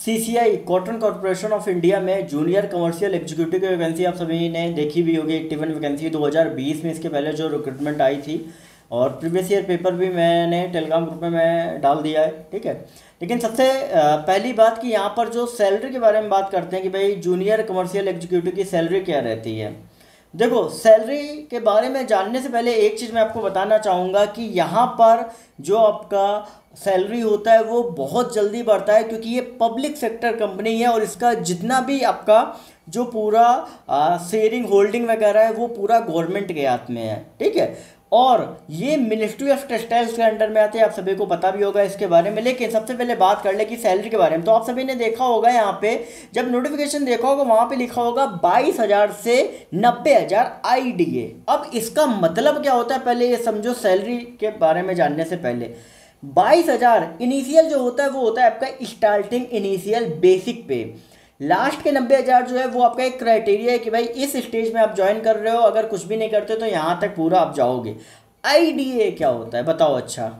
CCI cotton corporation of India में junior commercial executive की vacancy आप सभी ने देखी भी होगी। 81 वैकेंसी 2020 में इसके पहले जो रिक्रूटमेंट आई थी, और प्रीवियस ईयर पेपर भी मैंने टेलीग्राम ग्रुप में मैं डाल दिया है, ठीक है। लेकिन सबसे पहली बात कि यहाँ पर जो सैलरी के बारे में बात करते हैं कि भाई जूनियर कमर्शियल एग्जीक्यूटिव की सैलरी क्या रहती है। देखो, सैलरी के बारे में जानने से पहले एक चीज़ मैं आपको बताना चाहूँगा कि यहाँ पर जो आपका सैलरी होता है वो बहुत जल्दी बढ़ता है, क्योंकि ये पब्लिक सेक्टर कंपनी है और इसका जितना भी आपका जो पूरा शेयरिंग होल्डिंग वगैरह है वो पूरा गवर्नमेंट के हाथ में है, ठीक है। और ये मिनिस्ट्री ऑफ टेक्सटाइल्स के अंडर में आते हैं, आप सभी को पता भी होगा इसके बारे में। लेकिन सबसे पहले बात कर ले कि सैलरी के बारे में, तो आप सभी ने देखा होगा यहाँ पे जब नोटिफिकेशन देखा होगा वहाँ पे लिखा होगा 22,000 से 90,000 IDA। अब इसका मतलब क्या होता है, पहले ये समझो सैलरी के बारे में जानने से पहले। 22,000 इनिशियल जो होता है वो होता है आपका स्टार्टिंग इनिशियल बेसिक पे। लास्ट के 90,000 जो है वो आपका एक क्राइटेरिया है कि भाई इस स्टेज में आप ज्वाइन कर रहे हो, अगर कुछ भी नहीं करते तो यहाँ तक पूरा आप जाओगे। IDA क्या होता है बताओ। अच्छा,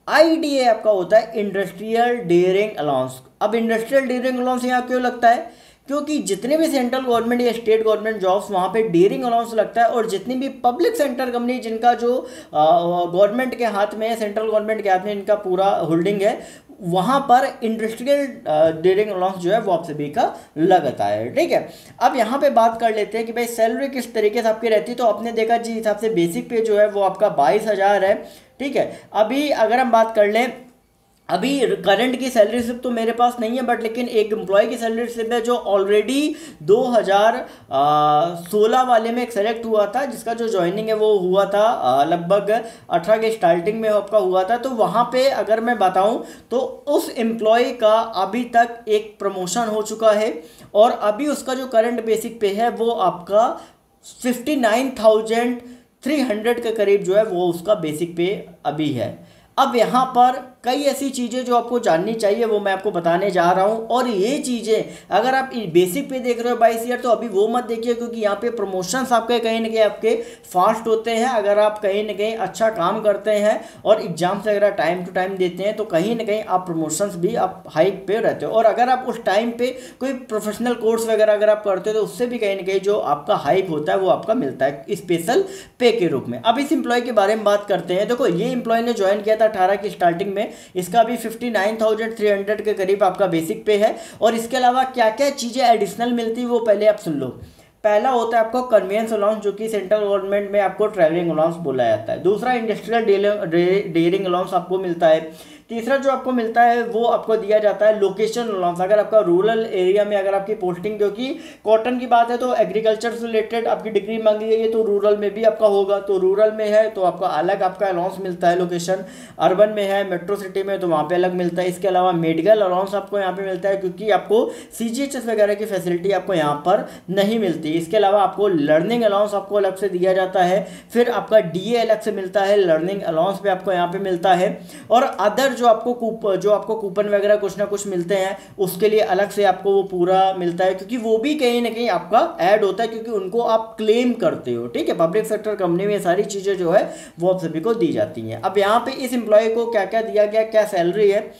IDA आपका होता है इंडस्ट्रियल ड्यूरिंग अलाउंस। अब इंडस्ट्रियल ड्यूरिंग अलाउंस यहाँ क्यों लगता है, क्योंकि जितने भी सेंट्रल गवर्नमेंट या स्टेट गवर्नमेंट जॉब्स वहाँ पे ड्यूरिंग अलाउंस लगता है, और जितनी भी पब्लिक सेक्टर कंपनी जिनका जो गवर्नमेंट के हाथ में, सेंट्रल गवर्नमेंट के हाथ में इनका पूरा होल्डिंग है, वहाँ पर इंडस्ट्रियल ड्यूरिंग अलाउंस जो है वो आप सभी का लगता है, ठीक है। अब यहाँ पे बात कर लेते हैं कि भाई सैलरी किस तरीके से आपकी रहती है। तो आपने देखा जिस हिसाब से बेसिक पे जो है वो आपका 22,000 है, ठीक है। अभी अगर हम बात कर लें, अभी करंट की सैलरी स्लिप तो मेरे पास नहीं है, बट लेकिन एक एम्प्लॉय की सैलरी स्लिप है जो ऑलरेडी 2016 वाले में एक सेलेक्ट हुआ था, जिसका जो ज्वाइनिंग है वो हुआ था लगभग 18 के स्टार्टिंग में आपका हुआ था। तो वहाँ पे अगर मैं बताऊँ तो उस एम्प्लॉय का अभी तक एक प्रमोशन हो चुका है, और अभी उसका जो करंट बेसिक पे है वो आपका 59,300 के करीब जो है वो उसका बेसिक पे अभी है। अब यहाँ पर कई ऐसी चीज़ें जो आपको जाननी चाहिए वो मैं आपको बताने जा रहा हूँ। और ये चीज़ें अगर आप बेसिक पे देख रहे हो 22 ईयर, तो अभी वो मत देखिए, क्योंकि यहाँ पे प्रमोशंस आपके कहीं ना कहीं आपके फास्ट होते हैं। अगर आप कहीं ना कहीं अच्छा काम करते हैं और एग्जाम्स वगैरह टाइम टू टाइम देते हैं तो कहीं ना कहीं आप प्रमोशंस भी आप हाइक पे रहते हो। और अगर आप उस टाइम पे कोई प्रोफेशनल कोर्स वगैरह अगर आप करते हो तो उससे भी कहीं ना कहीं जो आपका हाइक होता है वो आपका मिलता है स्पेशल पे के रूप में। अब इस एम्प्लॉय के बारे में बात करते हैं। देखो, ये एम्प्लॉय ने ज्वाइन किया था 18 की स्टार्टिंग में, इसका भी 59,300 के करीब आपका बेसिक पे है। और इसके अलावा क्या क्या चीज़ें एडिशनल मिलती है वो पहले आप सुन लो। पहला होता है आपको कन्वेंस अलाउंस, जो कि सेंट्रल गवर्नमेंट में आपको ट्रैवलिंग अलाउंस बोला जाता है। दूसरा इंडस्ट्रियल डेयरिंग अलाउंस आपको मिलता है। तीसरा जो आपको मिलता है वो आपको दिया जाता है लोकेशन अलाउंस। अगर आपका रूरल एरिया में अगर आपकी पोस्टिंग, क्योंकि कॉटन की बात है तो एग्रीकल्चर से रिलेटेड आपकी डिग्री मांगी गई है, तो रूरल में भी आपका होगा। तो रूरल में है तो आपका अलग आपका अलाउंस मिलता है लोकेशन, अर्बन में है मेट्रो सिटी में तो वहाँ पे अलग मिलता है। इसके अलावा मेडिकल अलाउंस आपको यहाँ पे मिलता है, क्योंकि आपको CGHS वगैरह की फैसिलिटी आपको यहाँ पर नहीं मिलती। इसके अलावा आपको लर्निंग अलाउंस आपको अलग से दिया जाता है। फिर आपका DA अलग से मिलता है, लर्निंग अलाउंस पे आपको यहाँ पे मिलता है। और अदर जो आपको कूपन वगैरह कुछ ना कुछ मिलते हैं उसके लिए अलग से आपको वो पूरा मिलता है, क्योंकि वो भी कहीं ना कहीं आपका ऐड होता है, क्योंकि उनको आप क्लेम करते हो, ठीक है। पब्लिक सेक्टर कंपनी में ये सारी चीज़ें जो है वो आप सभी को दी जाती हैं। अब यहाँ पे इस एम्प्लॉय को क्या क्या दिया गया, क्या सैलरी है,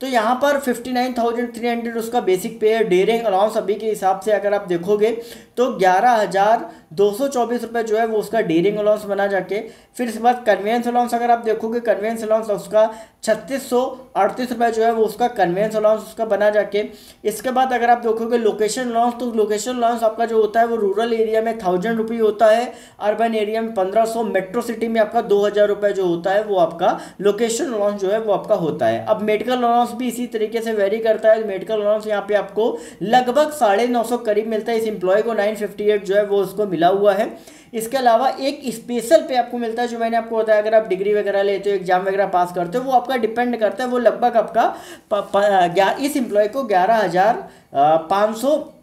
तो यहाँ पर 59,300 उसका बेसिक पे है। डेयरिंग अलाउंस अभी के हिसाब से अगर आप देखोगे तो 11,224 रुपये जो है वो उसका डेयरिंग अलाउंस बना जाके। फिर इसके बाद कन्वेंस अलाउंस अगर आप देखोगे, कन्वेंस अलाउंस उसका 3,638 रुपये जो है वो उसका कन्वेंस अलाउंस उसका बना जाके। इसके बाद अगर आप देखोगे लोकेशन अलाउंस, तो लोकेशन अलाउंस आपका जो होता है वो रूरल एरिया में 1,000 रुपये होता है, अर्बन एरिया में 1,500, मेट्रो सिटी में आपका 2,000 रुपये जो होता है वो आपका लोकेशन अलाउंस जो है वो आपका होता है। अब मेडिकल अलाउंस भी इसी तरीके से वेरी करता है। मेडिकल अलाउंस यहाँ पे आपको लगभग 950 करीब मिलता है। इस एम्प्लॉय को 958 जो है वो उसको मिला हुआ है। इसके अलावा एक स्पेशल पे आपको मिलता है, जो मैंने आपको बताया अगर आप डिग्री वगैरह लेते हो, एग्जाम वगैरह पास करते हो, वो आपका डिपेंड करता है। वो लगभग आपका इस एम्प्लॉय को 11,500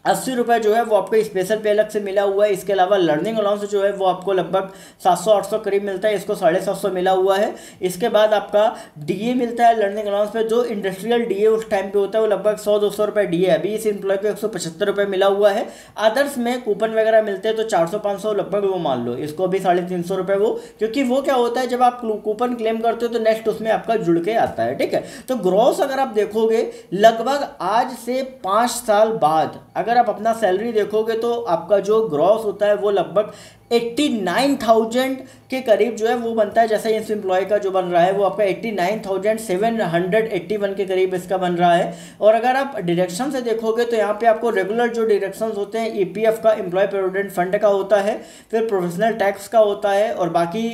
80 रुपये जो है वो आपको स्पेशल पे अलग से मिला हुआ है। इसके अलावा लर्निंग अलाउंस जो है वो आपको लगभग 700-800 करीब मिलता है, इसको 750 मिला हुआ है। इसके बाद आपका डीए मिलता है लर्निंग अलाउंस पे, जो इंडस्ट्रियल डीए उस टाइम पे होता है वो लगभग 100-200 रुपये डीए है। अभी इस एम्प्लॉय को 175 रुपये मिला हुआ है। अदर्स में कूपन वगैरह मिलते हैं तो 400-500 लगभग वो मान लो, इसको भी 350 रुपये वो, क्योंकि वो क्या होता है जब आप कूपन क्लेम करते हो तो नेक्स्ट उसमें आपका जुड़ के आता है, ठीक है। तो ग्रॉस अगर आप देखोगे लगभग आज से 5 साल बाद अगर आप अपना सैलरी देखोगे तो आपका जो ग्रॉस होता है वो लगभग 89,000 के करीब जो है वो बनता है। जैसे इस एम्प्लॉय का जो बन रहा है वो आपका 89,781 के करीब इसका बन रहा है। और अगर आप डिडक्शन से देखोगे तो यहाँ पे आपको रेगुलर जो डिडक्शंस होते हैं ईपीएफ का, एम्प्लॉय प्रोविडेंट फंड का होता है, फिर प्रोफेशनल टैक्स का होता है, और बाकी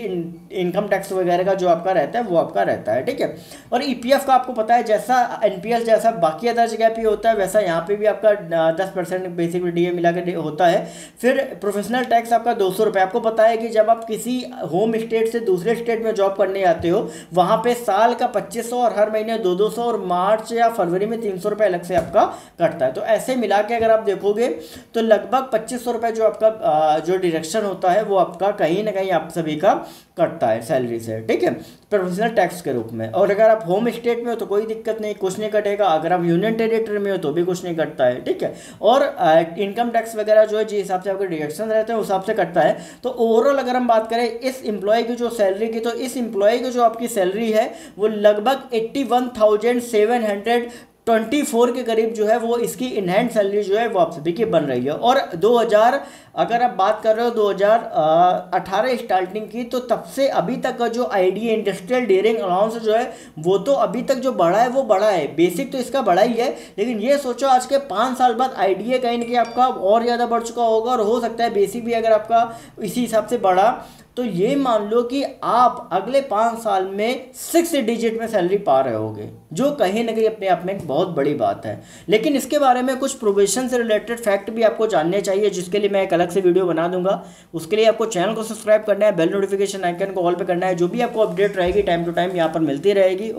इनकम टैक्स वगैरह का जो आपका रहता है वो आपका रहता है, ठीक है। और ईपीएफ का आपको पता है जैसा एनपीएस जैसा बाकी अदर जगह पे होता है वैसा यहाँ पे भी आपका 10% बेसिक डीए मिला के होता है। फिर प्रोफेशनल टैक्स आपका 200 रुपये। आपको पता है कि जब आप किसी होम स्टेट से दूसरे स्टेट में जॉब करने जाते हो वहाँ पे साल का 2500 और हर महीने 200 और मार्च या फरवरी में 300 रुपये अलग से आपका कटता है। तो ऐसे मिला के अगर आप देखोगे तो लगभग 2500 रुपये जो आपका जो डिडक्शन होता है वो आपका कहीं ना कहीं आप सभी का कटता है सैलरी से, ठीक है, प्रोफेशनल टैक्स के रूप में। और अगर आप होम स्टेट में हो तो कोई दिक्कत नहीं, कुछ नहीं कटेगा। अगर आप यूनियन टेरिटरी में हो तो भी कुछ नहीं कटता है, ठीक है। और इनकम टैक्स वगैरह जो है जिस हिसाब से आपके डिडक्शन रहते हैं उस हिसाब से कटता है। तो ओवरऑल अगर हम बात करें इस एम्प्लॉय की जो सैलरी की, तो इस एम्प्लॉय की जो आपकी सैलरी है वो लगभग 81,724 के करीब जो है वो इसकी इनहैंड सैलरी जो है वो आप सभी की बन रही है। और 2000 अगर आप बात कर रहे हो 2018 स्टार्टिंग की, तो तब से अभी तक का जो आईडीए इंडस्ट्रियल डेयरिंग अलाउंस जो है वो तो अभी तक जो बढ़ा है वो बढ़ा है, बेसिक तो इसका बढ़ा ही है। लेकिन ये सोचो आज के 5 साल बाद आईडीए कहीं ना कहीं आपका और ज़्यादा बढ़ चुका होगा, और हो सकता है बेसिक भी अगर आपका इसी हिसाब से बढ़ा तो ये मान लो कि आप अगले 5 साल में 6 डिजिट में सैलरी पा रहे होगे, जो कहीं ना कहीं अपने आप में एक बहुत बड़ी बात है। लेकिन इसके बारे में कुछ प्रोविजन से रिलेटेड फैक्ट भी आपको जानने चाहिए, जिसके लिए मैं एक अलग से वीडियो बना दूंगा। उसके लिए आपको चैनल को सब्सक्राइब करना है, बेल नोटिफिकेशन आइकन को ऑल पे करना है। जो भी आपको अपडेट रहेगी टाइम टू टाइम यहाँ पर मिलती रहेगी।